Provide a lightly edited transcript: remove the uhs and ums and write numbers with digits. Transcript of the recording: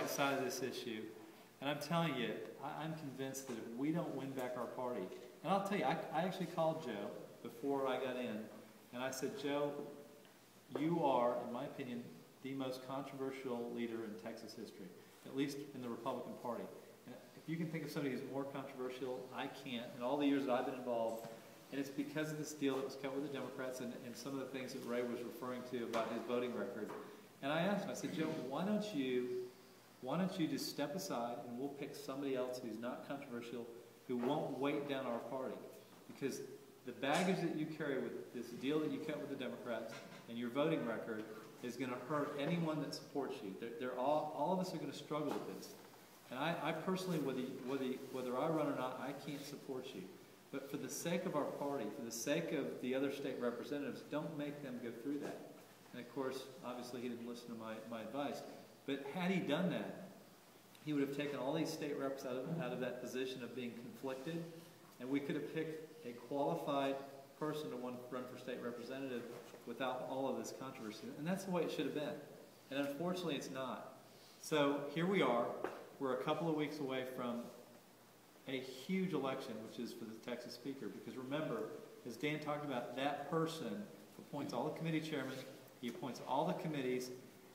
right side of this issue. And I'm telling you, I'm convinced that if we don't win back our party, and I'll tell you, I actually called Joe before I got in, and I said, Joe, you are, in my opinion, the most controversial leader in Texas history, at least in the Republican Party. And if you can think of somebody who's more controversial, I can't. In all the years that I've been involved, and it's because of this deal that was cut with the Democrats and some of the things that Ray was referring to about his voting record. And I asked him, I said, Joe, why don't you just step aside and we'll pick somebody else who's not controversial, who won't weight down our party? Because the baggage that you carry with this deal that you cut with the Democrats and your voting record is going to hurt anyone that supports you. All of us are going to struggle with this. And I personally, whether I run or not, I can't support you. But for the sake of our party, for the sake of the other state representatives, don't make them go through that. And of course, obviously he didn't listen to my advice. But had he done that, he would have taken all these state reps out of that position of being conflicted, and we could have picked a qualified person to run for state representative without all of this controversy. And that's the way it should have been. And unfortunately, it's not. So here we are. We're a couple of weeks away from a huge election, which is for the Texas Speaker. Because remember, as Dan talked about, that person appoints all the committee chairmen, he appoints all the committees,